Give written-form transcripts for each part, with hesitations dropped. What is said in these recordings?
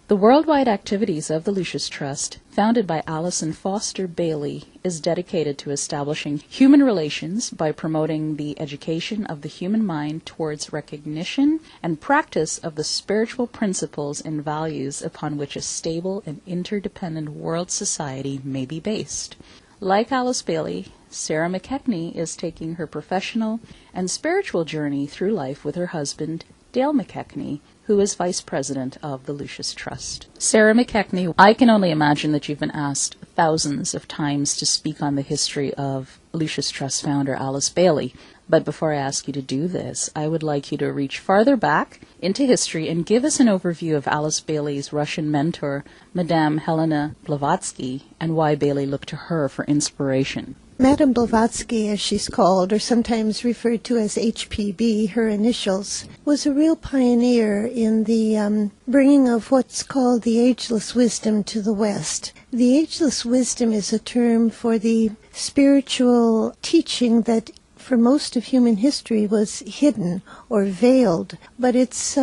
The worldwide activities of the Lucius Trust, founded by Alison Foster Bailey, is dedicated to establishing human relations by promoting the education of the human mind towards recognition and practice of the spiritual principles and values upon which a stable and interdependent world society may be based. Like Alice Bailey, Sarah McKechnie is taking her professional and spiritual journey through life with her husband, Dale McKechnie, who is Vice President of the Lucius Trust. Sarah McKechnie, I can only imagine that you've been asked thousands of times to speak on the history of Lucius Trust founder Alice Bailey. But before I ask you to do this, I would like you to reach farther back into history and give us an overview of Alice Bailey's Russian mentor, Madame Helena Blavatsky, and why Bailey looked to her for inspiration. Madame Blavatsky, as she's called, or sometimes referred to as HPB, her initials, was a real pioneer in the bringing of what's called the ageless wisdom to the West. The ageless wisdom is a term for the spiritual teaching that for most of human history was hidden or veiled, but it's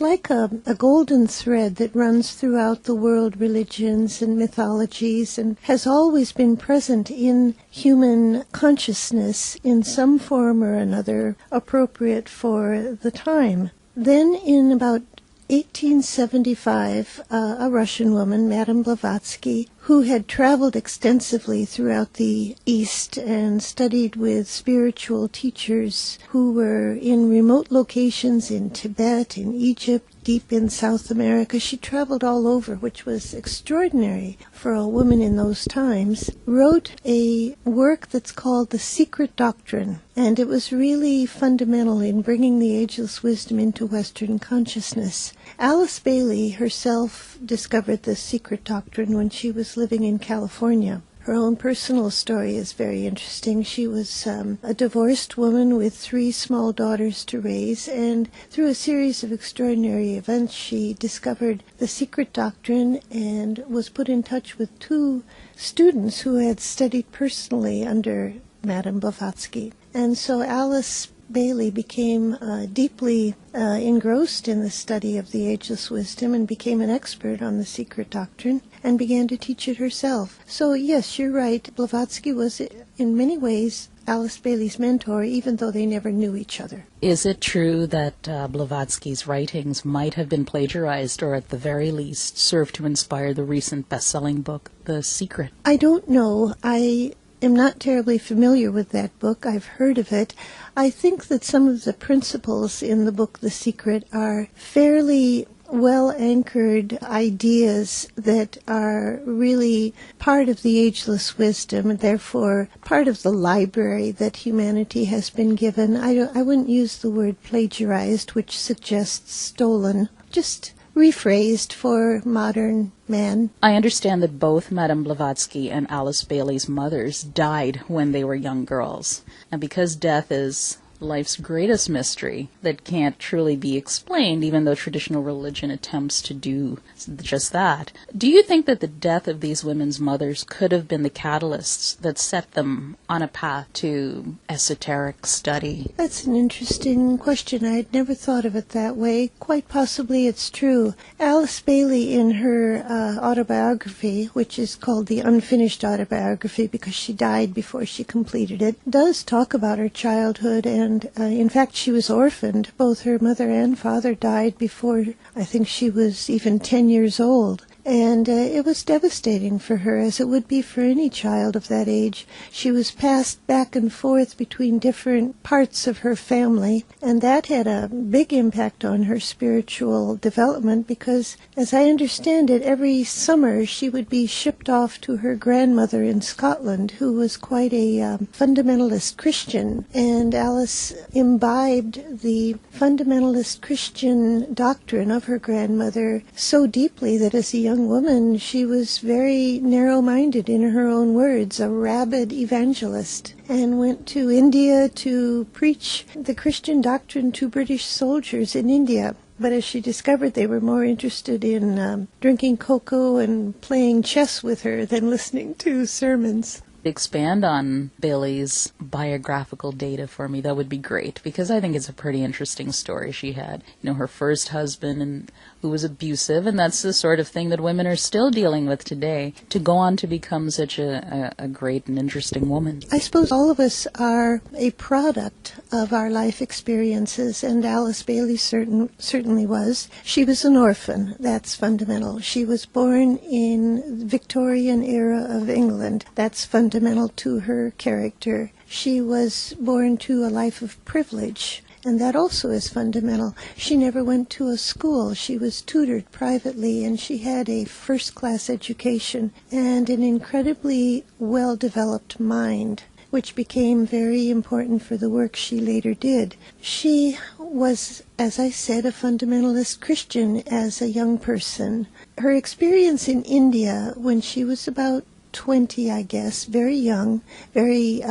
like a golden thread that runs throughout the world religions and mythologies and has always been present in human consciousness in some form or another appropriate for the time. Then in about 1875, a Russian woman, Madame Blavatsky, who had traveled extensively throughout the East and studied with spiritual teachers who were in remote locations in Tibet, in Egypt, deep in South America. She traveled all over, which was extraordinary for a woman in those times, wrote a work that's called The Secret Doctrine, and it was really fundamental in bringing the ageless wisdom into Western consciousness. Alice Bailey herself discovered the secret doctrine when she was living in California. Her own personal story is very interesting. She was a divorced woman with 3 small daughters to raise, and through a series of extraordinary events, she discovered the secret doctrine and was put in touch with 2 students who had studied personally under Madame Blavatsky. And so Alice Bailey became deeply engrossed in the study of the ageless wisdom and became an expert on the secret doctrine and began to teach it herself. So yes, you're right. Blavatsky was in many ways Alice Bailey's mentor, even though they never knew each other. Is it true that Blavatsky's writings might have been plagiarized or at the very least served to inspire the recent best-selling book, The Secret? I don't know. I am not terribly familiar with that book. I've heard of it. I think that some of the principles in the book The Secret are fairly well-anchored ideas that are really part of the ageless wisdom and therefore part of the library that humanity has been given. I wouldn't use the word plagiarized, which suggests stolen, just rephrased for modern man. I understand that both Madame Blavatsky and Alice Bailey's mothers died when they were young girls. And because death is life's greatest mystery that can't truly be explained, even though traditional religion attempts to do just that, do you think that the death of these women's mothers could have been the catalysts that set them on a path to esoteric study? That's an interesting question. I had never thought of it that way. Quite possibly it's true. Alice Bailey, in her autobiography, which is called The Unfinished Autobiography because she died before she completed it, does talk about her childhood, and in fact she was orphaned. Both her mother and father died before I think she was even 10 years old. And it was devastating for her, as it would be for any child of that age. She was passed back and forth between different parts of her family, and that had a big impact on her spiritual development because, as I understand it, every summer she would be shipped off to her grandmother in Scotland, who was quite a fundamentalist Christian, and Alice imbibed the fundamentalist Christian doctrine of her grandmother so deeply that as a young woman, she was very narrow-minded, in her own words, a rabid evangelist, and went to India to preach the Christian doctrine to British soldiers in India. But as she discovered, they were more interested in drinking cocoa and playing chess with her than listening to sermons. Expand on Bailey's biographical data for me, that would be great, because I think it's a pretty interesting story she had. You know, her first husband who was abusive, and that's the sort of thing that women are still dealing with today, to go on to become such a great and interesting woman. I suppose all of us are a product of our life experiences, and Alice Bailey certainly was. She was an orphan. That's fundamental. She was born in the Victorian era of England. That's fundamental to her character. She was born to a life of privilege, and that also is fundamental. She never went to a school. She was tutored privately, and she had a first-class education and an incredibly well-developed mind, which became very important for the work she later did. She was, as I said, a fundamentalist Christian as a young person. Her experience in India when she was about 20, I guess, very young, very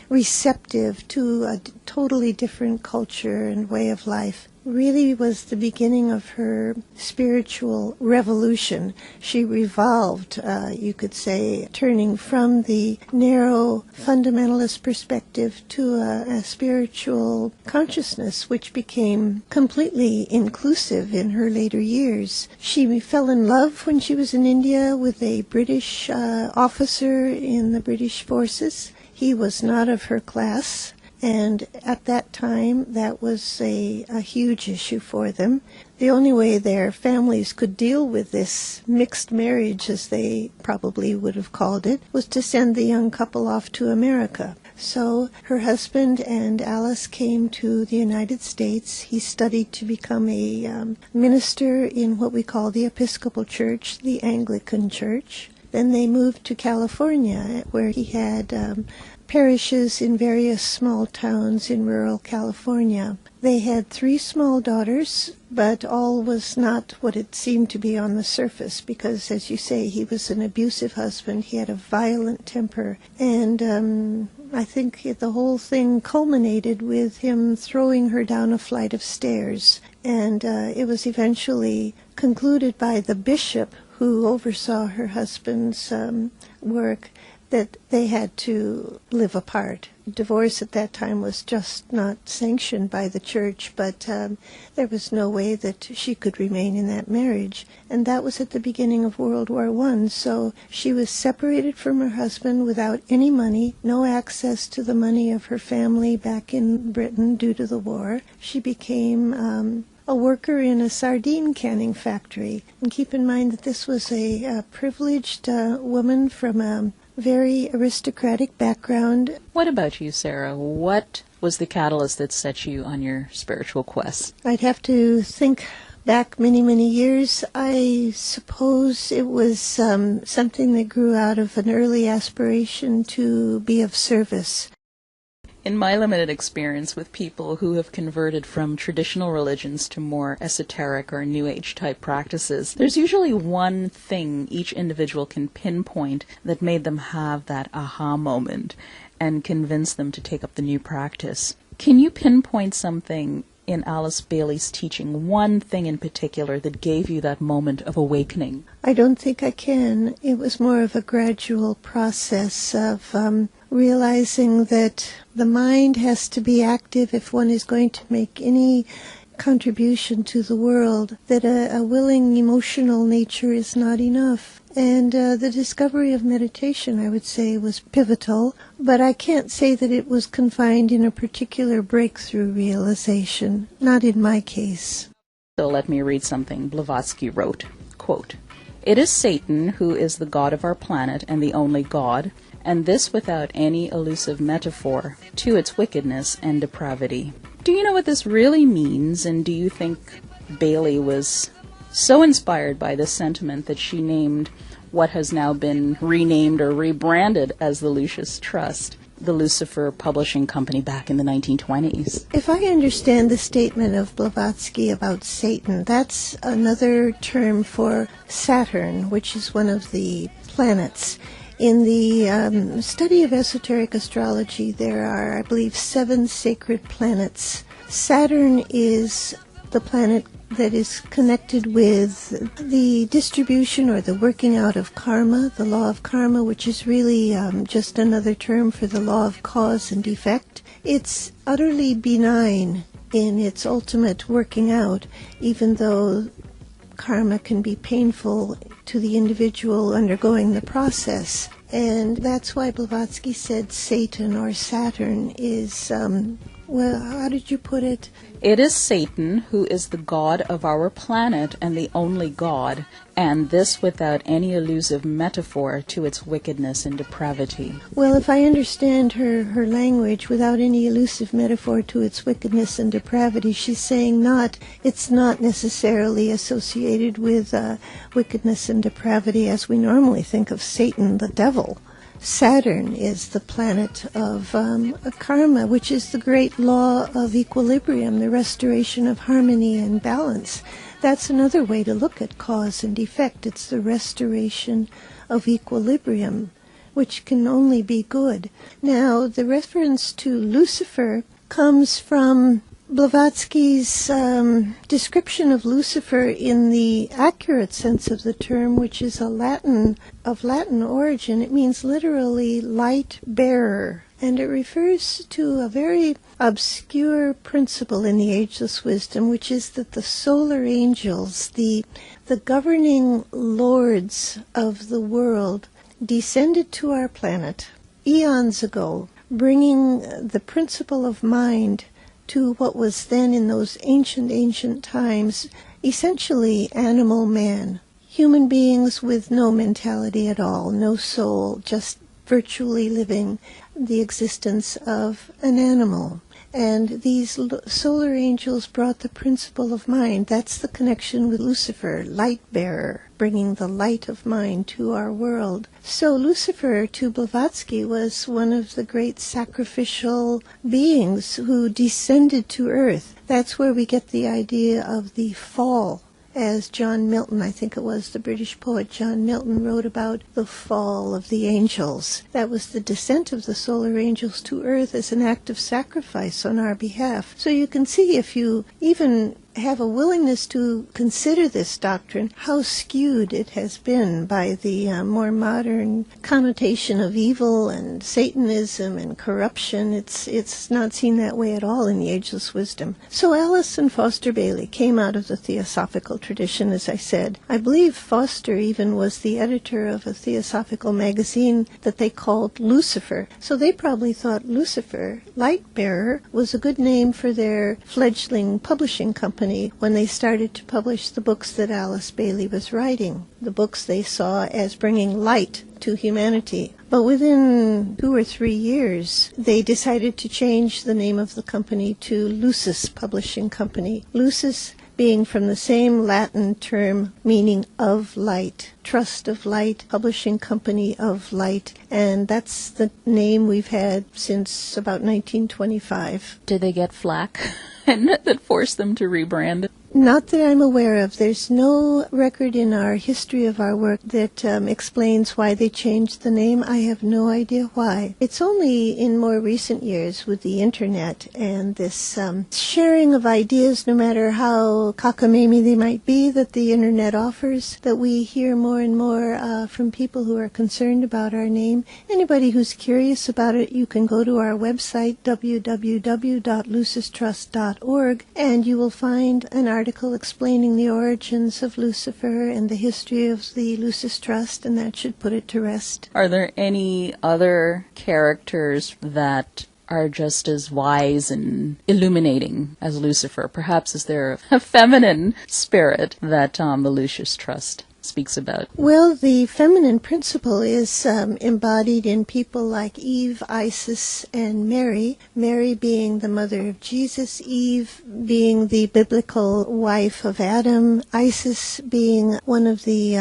receptive to a totally different culture and way of life, really was the beginning of her spiritual revolution. She revolved, you could say, turning from the narrow fundamentalist perspective to a spiritual consciousness, which became completely inclusive in her later years. She fell in love when she was in India with a British officer in the British forces. He was not of her class, and at that time that was a huge issue for them. The only way their families could deal with this mixed marriage, as they probably would have called it, was to send the young couple off to America. So her husband and Alice came to the United States. He studied to become a minister in what we call the Episcopal Church, the Anglican Church. Then they moved to California, where he had parishes in various small towns in rural California. They had 3 small daughters, but all was not what it seemed to be on the surface, because, as you say, he was an abusive husband. He had a violent temper, and I think the whole thing culminated with him throwing her down a flight of stairs. And it was eventually concluded by the bishop who oversaw her husband's work that they had to live apart. Divorce at that time was just not sanctioned by the church, but there was no way that she could remain in that marriage. And that was at the beginning of World War I. So she was separated from her husband without any money, no access to the money of her family back in Britain due to the war. She became a worker in a sardine canning factory. And keep in mind that this was a privileged woman from a very aristocratic background. What about you, Sarah? What was the catalyst that set you on your spiritual quest? I'd have to think back many, many years. I suppose it was something that grew out of an early aspiration to be of service. In my limited experience with people who have converted from traditional religions to more esoteric or New Age type practices, there's usually one thing each individual can pinpoint that made them have that aha moment and convince them to take up the new practice. Can you pinpoint something in Alice Bailey's teaching, one thing in particular that gave you that moment of awakening? I don't think I can. It was more of a gradual process of realizing that the mind has to be active if one is going to make any contribution to the world, that a willing emotional nature is not enough. And the discovery of meditation, I would say, was pivotal, but I can't say that it was confined in a particular breakthrough realization, not in my case. So let me read something Blavatsky wrote. Quote, "It is Satan who is the god of our planet and the only god, and this without any elusive metaphor to its wickedness and depravity." Do you know what this really means, and do you think Bailey was so inspired by this sentiment that she named what has now been renamed or rebranded as the Lucis Trust, the Lucifer Publishing Company, back in the 1920s? If I understand the statement of Blavatsky about Satan, that's another term for Saturn, which is one of the planets. In the study of esoteric astrology, there are, I believe, 7 sacred planets. Saturn is the planet that is connected with the distribution or the working out of karma, the law of karma, which is really just another term for the law of cause and effect. It's utterly benign in its ultimate working out, even though karma can be painful to the individual undergoing the process. And that's why Blavatsky said Satan or Saturn is, well, how did you put it? It is Satan who is the god of our planet and the only god, and this without any elusive metaphor to its wickedness and depravity. Well, if I understand her language, without any elusive metaphor to its wickedness and depravity, she's saying it's not necessarily associated with wickedness and depravity as we normally think of Satan, the devil. Saturn is the planet of karma, which is the great law of equilibrium, the restoration of harmony and balance. That's another way to look at cause and effect. It's the restoration of equilibrium, which can only be good. Now, the reference to Lucifer comes from Blavatsky's description of Lucifer in the accurate sense of the term, which is of Latin origin. It means literally light bearer, and it refers to a very obscure principle in the ageless wisdom, which is that the solar angels, the governing lords of the world, descended to our planet eons ago, bringing the principle of mind to what was then in those ancient times essentially animal man. Human beings with no mentality at all, no soul, just virtually living the existence of an animal. And these solar angels brought the principle of mind. That's the connection with Lucifer, light bearer, bringing the light of mind to our world. So Lucifer, to Blavatsky, was one of the great sacrificial beings who descended to earth. That's where we get the idea of the fall. As John Milton, I think it was the British poet John Milton, wrote about the fall of the angels. That was the descent of the solar angels to earth as an act of sacrifice on our behalf. So you can see, if you even have a willingness to consider this doctrine, how skewed it has been by the more modern connotation of evil and Satanism and corruption. It's not seen that way at all in the ageless wisdom. So Alice and Foster Bailey came out of the theosophical tradition, as I said. I believe Foster even was the editor of a theosophical magazine that they called Lucifer. So they probably thought Lucifer, light bearer, was a good name for their fledgling publishing company when they started to publish the books that Alice Bailey was writing, the books they saw as bringing light to humanity. But within 2 or 3 years, they decided to change the name of the company to Lucis Publishing Company. Lucis being from the same Latin term meaning of light, trust of light, publishing company of light, and that's the name we've had since about 1925. Did they get flack and that forced them to rebrand? Not that I'm aware of. There's no record in our history of our work that explains why they changed the name. I have no idea why. It's only in more recent years with the internet and this sharing of ideas, no matter how cockamamie they might be, that the internet offers, that we hear more and more from people who are concerned about our name. Anybody who's curious about it, you can go to our website, www.lucistrust.org, and you will find an article explaining the origins of Lucifer and the history of the Lucis Trust, and that should put it to rest. Are there any other characters that are just as wise and illuminating as Lucifer? Perhaps is there a feminine spirit that the Lucis Trust speaks about? Well, the feminine principle is embodied in people like Eve, Isis, and Mary. Mary being the mother of Jesus, Eve being the biblical wife of Adam, Isis being one of the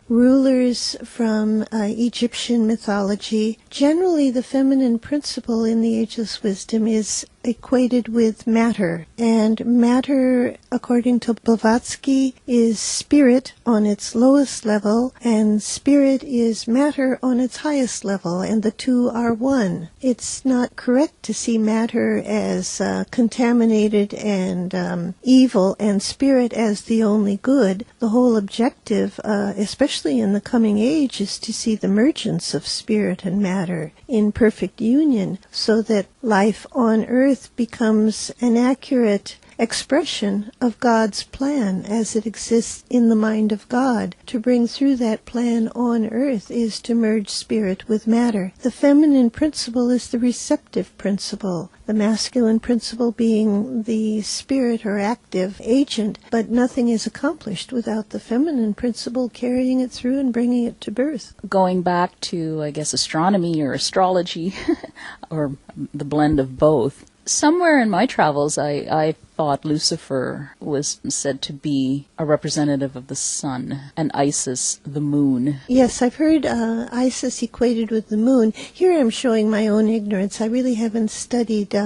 rulers from Egyptian mythology. Generally, the feminine principle in the ageless wisdom is equated with matter, and matter, according to Blavatsky, is spirit on its lowest level, and spirit is matter on its highest level, and the two are one. It's not correct to see matter as contaminated and evil, and spirit as the only good. The whole objective, especially in the coming age, is to see the mergence of spirit and matter in perfect union, so that life on earth becomes an accurate expression of God's plan as it exists in the mind of God. To bring through that plan on earth is to merge spirit with matter. The feminine principle is the receptive principle, the masculine principle being the spirit or active agent, but nothing is accomplished without the feminine principle carrying it through and bringing it to birth. Going back to, I guess, astronomy or astrology, or the blend of both, somewhere in my travels I thought Lucifer was said to be a representative of the sun and Isis the moon. Yes, I've heard Isis equated with the moon. Here I'm showing my own ignorance. I really haven't studied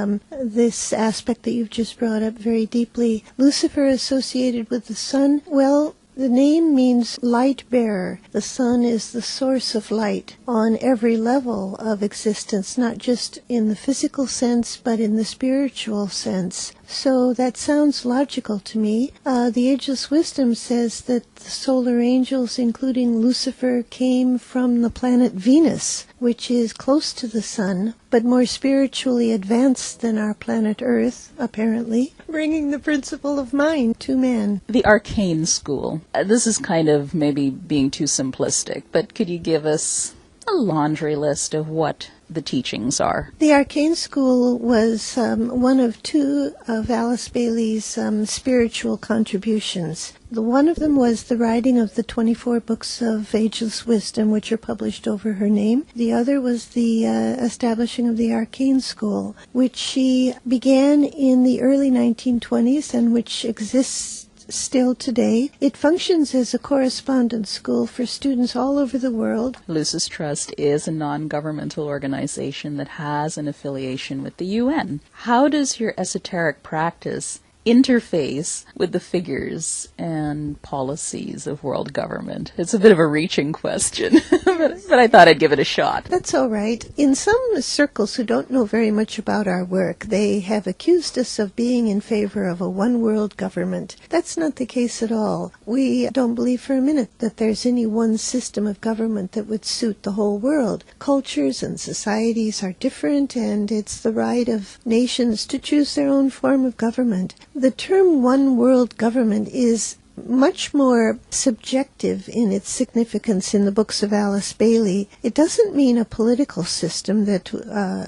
this aspect that you've just brought up very deeply. Lucifer associated with the sun, well, the name means light bearer. The sun is the source of light on every level of existence, not just in the physical sense, but in the spiritual sense. So that sounds logical to me. The Ageless Wisdom says that the solar angels, including Lucifer, came from the planet Venus, which is close to the sun, but more spiritually advanced than our planet Earth, apparently, bringing the principle of mind to man. The arcane school. This is kind of maybe being too simplistic, but could you give us a laundry list of what the teachings are? The arcane school was one of two of Alice Bailey's spiritual contributions. One of them was the writing of the 24 books of Ageless Wisdom, which are published over her name. The other was the establishing of the arcane school, which she began in the early 1920s and which exists still today. It functions as a correspondence school for students all over the world. Lucis Trust is a non-governmental organization that has an affiliation with the UN. How does your esoteric practice interface with the figures and policies of world government? It's a bit of a reaching question, but I thought I'd give it a shot. That's all right. In some circles who don't know very much about our work, they have accused us of being in favor of a one-world government. That's not the case at all. We don't believe for a minute that there's any one system of government that would suit the whole world. Cultures and societies are different, and it's the right of nations to choose their own form of government. The term one world government is much more subjective in its significance in the books of Alice Bailey. It doesn't mean a political system that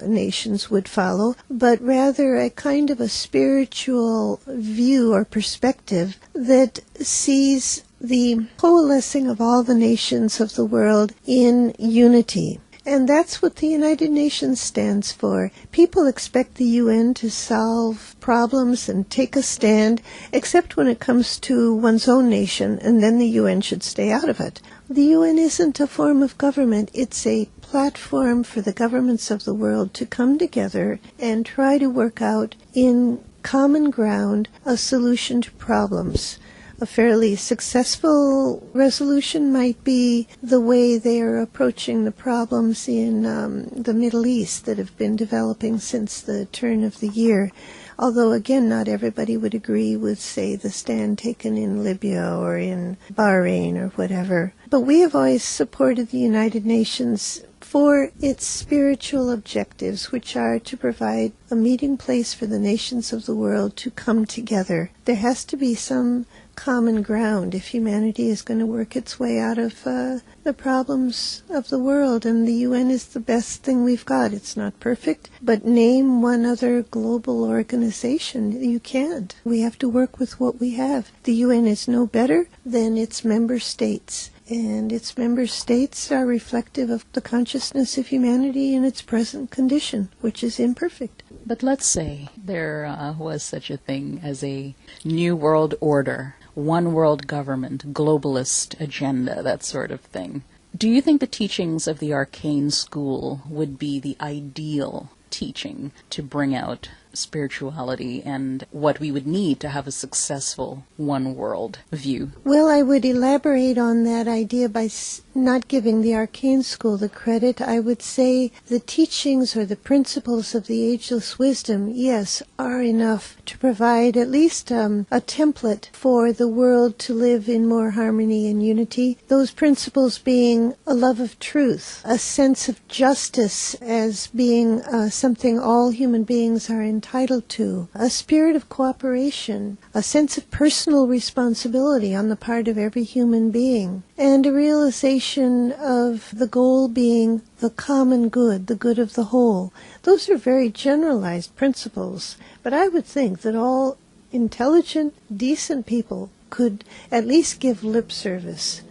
nations would follow, but rather a kind of a spiritual view or perspective that sees the coalescing of all the nations of the world in unity. And that's what the United Nations stands for. People expect the UN to solve problems and take a stand, except when it comes to one's own nation, and then the UN should stay out of it. The UN isn't a form of government. It's a platform for the governments of the world to come together and try to work out in common ground a solution to problems. A fairly successful resolution might be the way they are approaching the problems in the Middle East that have been developing since the turn of the year. Although, again, not everybody would agree with, say, the stand taken in Libya or in Bahrain or whatever. But we have always supported the United Nations for its spiritual objectives, which are to provide a meeting place for the nations of the world to come together. There has to be some common ground if humanity is going to work its way out of the problems of the world, and the UN is the best thing we've got. It's not perfect, but name one other global organization. You can't. We have to work with what we have. The UN is no better than its member states, and its member states are reflective of the consciousness of humanity in its present condition, which is imperfect. But let's say there was such a thing as a new world order, one world government, globalist agenda, that sort of thing. Do you think the teachings of the arcane school would be the ideal teaching to bring out spirituality and what we would need to have a successful one world view? Well, I would elaborate on that idea by not giving the arcane school the credit, I would say the teachings or the principles of the ageless wisdom, yes, are enough to provide at least a template for the world to live in more harmony and unity. Those principles being a love of truth, a sense of justice as being something all human beings are entitled to, a spirit of cooperation, a sense of personal responsibility on the part of every human being, and a realization of the goal being the common good, the good of the whole. Those are very generalized principles, but I would think that all intelligent, decent people could at least give lip service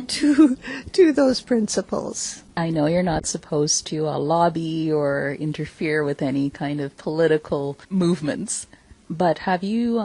to those principles. I know you're not supposed to lobby or interfere with any kind of political movements, but have you,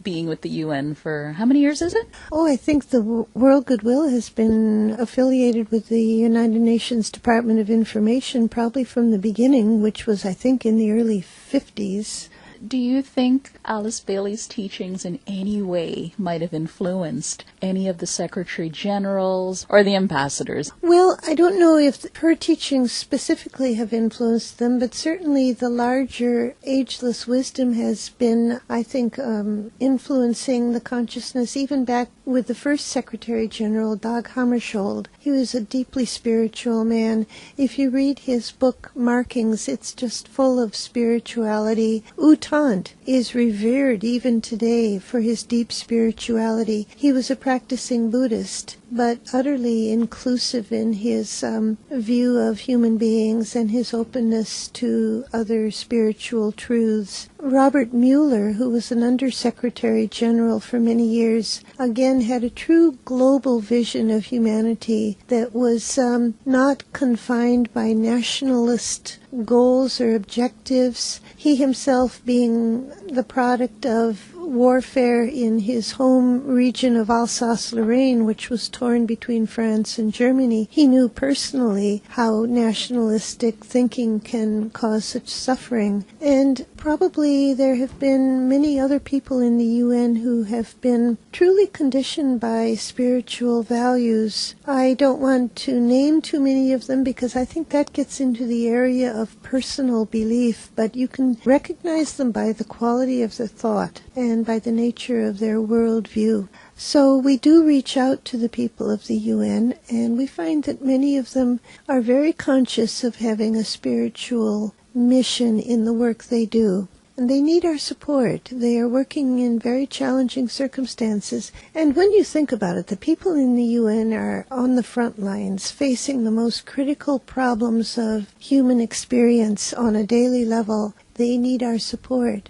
being with the UN for how many years is it? Oh, I think the World Goodwill has been affiliated with the United Nations Department of Information probably from the beginning, which was, I think, in the early 50s. Do you think Alice Bailey's teachings in any way might have influenced any of the Secretary Generals or the ambassadors? Well, I don't know if her teachings specifically have influenced them, but certainly the larger ageless wisdom has been, I think, influencing the consciousness even back with the first Secretary General, Dag Hammarskjöld. He was a deeply spiritual man. If you read his book, Markings, it's just full of spirituality. U Thant is revered even today for his deep spirituality. He was a practicing Buddhist, but utterly inclusive in his view of human beings and his openness to other spiritual truths. Robert Mueller, who was an Undersecretary General for many years, again had a true global vision of humanity that was not confined by nationalist goals or objectives. He himself being the product of warfare in his home region of Alsace-Lorraine, which was torn between France and Germany, he knew personally how nationalistic thinking can cause such suffering. And probably there have been many other people in the UN who have been truly conditioned by spiritual values. I don't want to name too many of them because I think that gets into the area of personal belief, but you can recognize them by the quality of their thought and by the nature of their worldview. So we do reach out to the people of the UN, and we find that many of them are very conscious of having a spiritual mission in the work they do. And they need our support. They are working in very challenging circumstances. And when you think about it, the people in the UN are on the front lines, facing the most critical problems of human experience on a daily level. They need our support.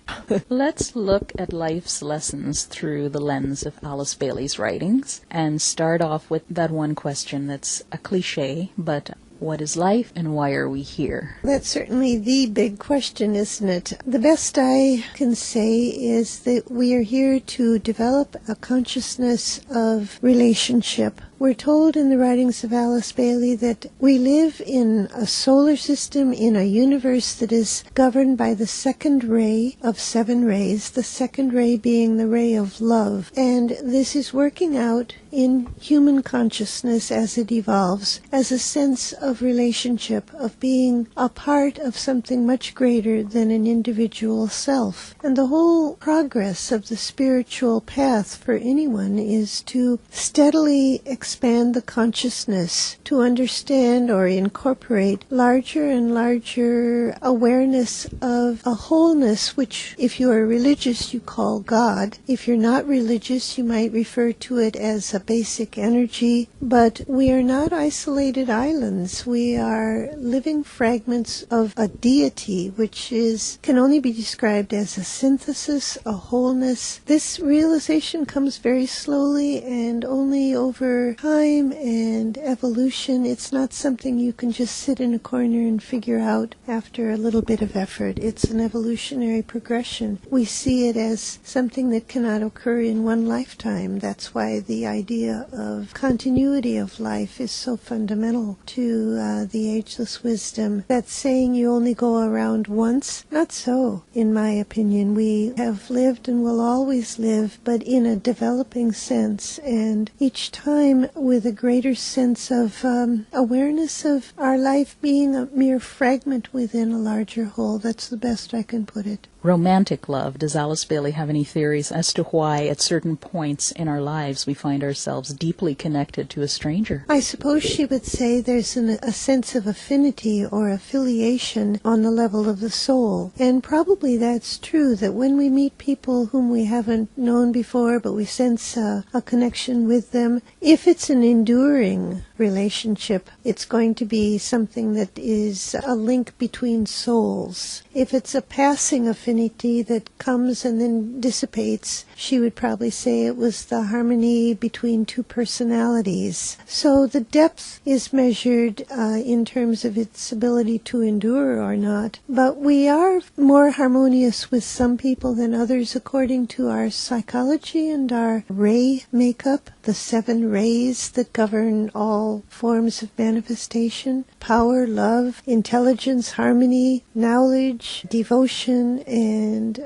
Let's look at life's lessons through the lens of Alice Bailey's writings and start off with that one question that's a cliche, but what is life and why are we here? That's certainly the big question, isn't it? The best I can say is that we are here to develop a consciousness of relationship. We're told in the writings of Alice Bailey that we live in a solar system, in a universe that is governed by the second ray of 7 rays, the second ray being the ray of love. And this is working out in human consciousness as it evolves, as a sense of relationship, of being a part of something much greater than an individual self. And the whole progress of the spiritual path for anyone is to steadily expand the consciousness, to understand or incorporate larger and larger awareness of a wholeness, which if you are religious you call God. If you're not religious you might refer to it as a basic energy, but we are not isolated islands. We are living fragments of a deity, which can only be described as a synthesis, a wholeness. This realization comes very slowly and only over time and evolution. It's not something you can just sit in a corner and figure out after a little bit of effort. It's an evolutionary progression. We see it as something that cannot occur in one lifetime. That's why the idea of continuity of life is so fundamental to the ageless wisdom. That saying you only go around once, not so, in my opinion. We have lived and will always live, but in a developing sense, and each time with a greater sense of awareness of our life being a mere fragment within a larger whole. That's the best I can put it. Romantic love. Does Alice Bailey have any theories as to why at certain points in our lives we find ourselves deeply connected to a stranger? I suppose she would say there's a sense of affinity or affiliation on the level of the soul. And probably that's true, that when we meet people whom we haven't known before, but we sense a connection with them, if it's an enduring relationship, it's going to be something that is a link between souls. If it's a passing affinity that comes and then dissipates, she would probably say it was the harmony between two personalities. So the depth is measured in terms of its ability to endure or not. But we are more harmonious with some people than others according to our psychology and our ray makeup, the 7 rays that govern all forms of manifestation: power, love, intelligence, harmony, knowledge, devotion, and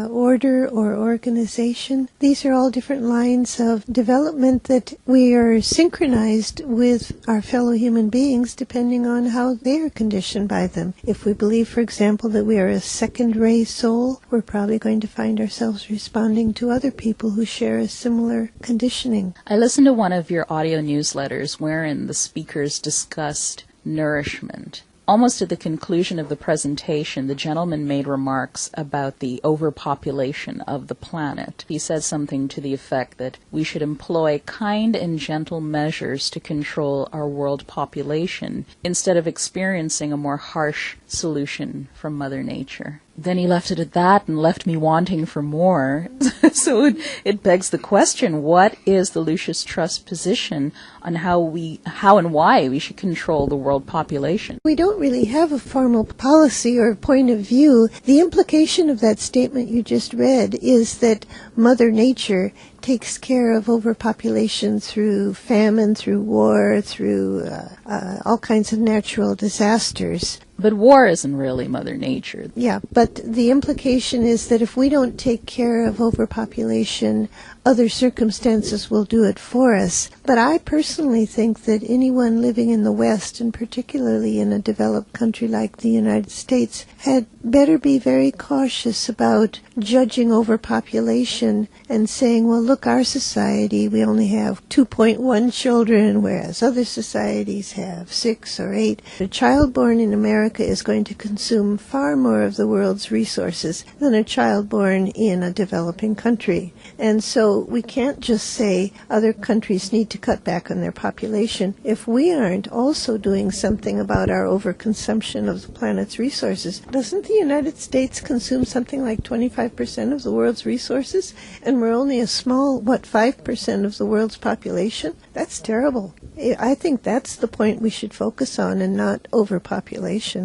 order or organization. These are all different lines of development that we are synchronized with our fellow human beings depending on how they are conditioned by them. If we believe, for example, that we are a second-ray soul, we're probably going to find ourselves responding to other people who share a similar conditioning. I listened to one of your audio newsletters wherein the speakers discussed nourishment. Almost at the conclusion of the presentation, the gentleman made remarks about the overpopulation of the planet. He said something to the effect that we should employ kind and gentle measures to control our world population instead of experiencing a more harsh solution from Mother Nature. Then he left it at that and left me wanting for more. So it begs the question, what is the Lucis Trust position on how and why we should control the world population? We don't really have a formal policy or point of view. The implication of that statement you just read is that Mother Nature takes care of overpopulation through famine, through war, through all kinds of natural disasters. But war isn't really Mother Nature. Yeah, but the implication is that if we don't take care of overpopulation, other circumstances will do it for us. But I personally think that anyone living in the West, and particularly in a developed country like the United States, had better be very cautious about judging overpopulation and saying, well, look, our society, we only have 2.1 children, whereas other societies have 6 or 8. A child born in America is going to consume far more of the world's resources than a child born in a developing country. And so we can't just say other countries need to cut back on their population if we aren't also doing something about our overconsumption of the planet's resources. Doesn't the United States consume something like 25% of the world's resources? And we're only a small, 5% of the world's population? That's terrible. I think that's the point we should focus on and not overpopulation.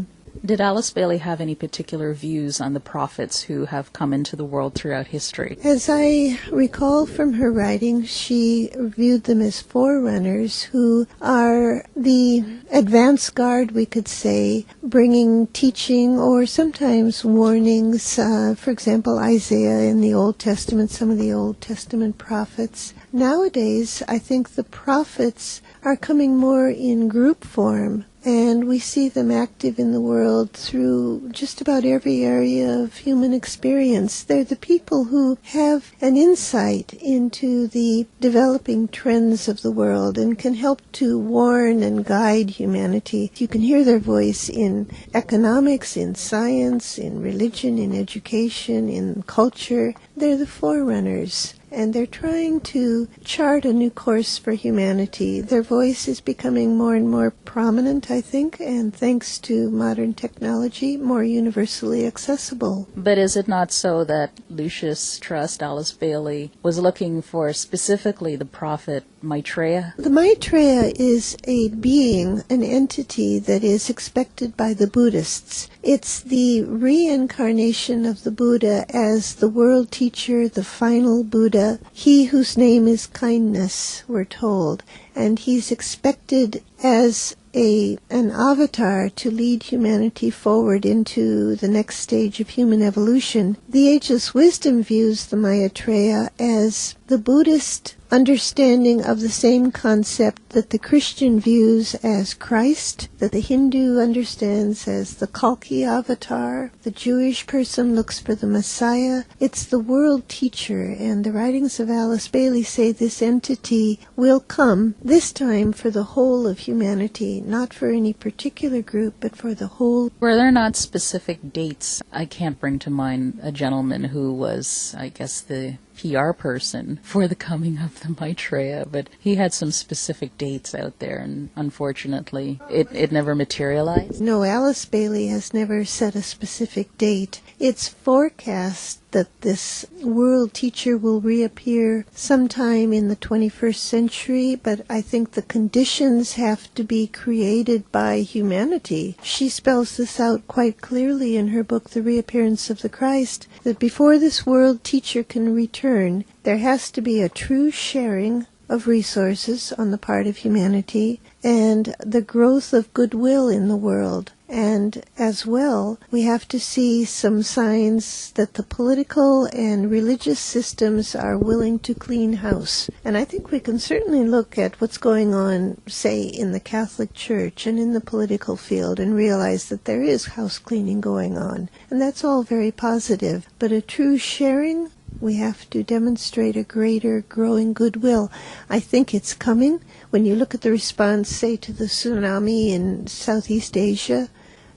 Did Alice Bailey have any particular views on the prophets who have come into the world throughout history? As I recall from her writings, she viewed them as forerunners who are the advance guard, we could say, bringing teaching or sometimes warnings. For example, Isaiah in the Old Testament, some of the Old Testament prophets. Nowadays, I think the prophets are coming more in group form, and we see them active in the world through just about every area of human experience. They're the people who have an insight into the developing trends of the world and can help to warn and guide humanity. You can hear their voice in economics, in science, in religion, in education, in culture. They're the forerunners. And they're trying to chart a new course for humanity. Their voice is becoming more and more prominent, I think, and thanks to modern technology, more universally accessible. But is it not so that Lucis Trust, Alice Bailey, was looking for specifically the prophet Maitreya? The Maitreya is a being, an entity that is expected by the Buddhists. It's the reincarnation of the Buddha as the world teacher, the final Buddha, he whose name is kindness, we're told. and he's expected as an avatar to lead humanity forward into the next stage of human evolution. The Ageless Wisdom views the Maitreya as the Buddhist understanding of the same concept that the Christian views as Christ, that the Hindu understands as the Kalki avatar, the Jewish person looks for the Messiah. It's the world teacher, and the writings of Alice Bailey say this entity will come, this time for the whole of humanity, not for any particular group, but for the whole. Were there not specific dates? I can't bring to mind a gentleman who was, I guess, the PR person for the coming of the Maitreya, but he had some specific dates out there, and unfortunately it never materialized. No, Alice Bailey has never set a specific date. It's forecast that this world teacher will reappear sometime in the 21st century, but I think the conditions have to be created by humanity. She spells this out quite clearly in her book, The Reappearance of the Christ, that before this world teacher can return, there has to be a true sharing of resources on the part of humanity and the growth of goodwill in the world. And as well, we have to see some signs that the political and religious systems are willing to clean house. And I think we can certainly look at what's going on, say, in the Catholic Church and in the political field and realize that there is house cleaning going on. And that's all very positive. But a true sharing, we have to demonstrate a greater growing goodwill. I think it's coming. When you look at the response, say, to the tsunami in Southeast Asia,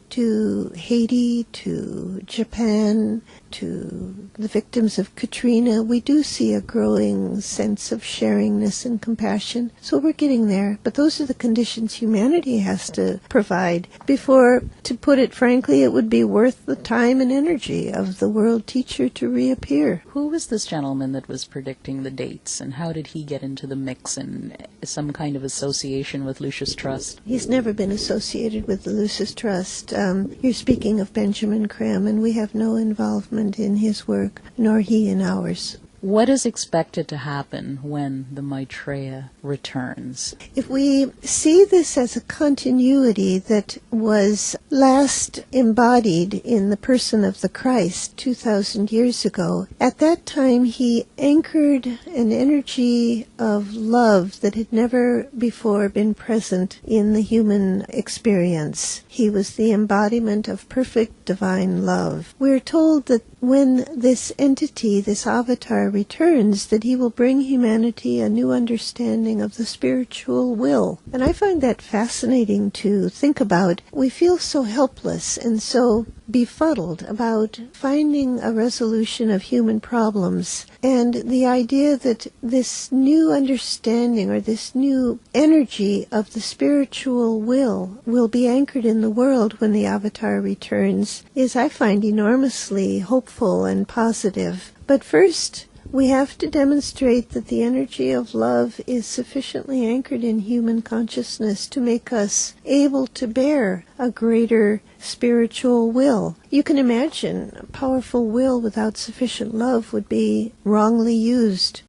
to Haiti, to Japan, to the victims of Katrina, we do see a growing sense of sharingness and compassion. So we're getting there. But those are the conditions humanity has to provide before, to put it frankly, it would be worth the time and energy of the world teacher to reappear. Who was this gentleman that was predicting the dates, and how did he get into the mix and some kind of association with Lucis Trust? He's never been associated with the Lucis Trust. You're speaking of Benjamin Creme, and we have no involvement in his work, nor he in ours. What is expected to happen when the Maitreya returns? If we see this as a continuity that was last embodied in the person of the Christ 2,000 years ago, at that time he anchored an energy of love that had never before been present in the human experience. He was the embodiment of perfect divine love. We're told that when this entity, this avatar, returns, that he will bring humanity a new understanding of the spiritual will. And I find that fascinating to think about. We feel so helpless and so befuddled about finding a resolution of human problems. And the idea that this new understanding or this new energy of the spiritual will be anchored in the world when the avatar returns is, I find, enormously hopeful and positive. But first, we have to demonstrate that the energy of love is sufficiently anchored in human consciousness to make us able to bear a greater spiritual will. You can imagine a powerful will without sufficient love would be wrongly used.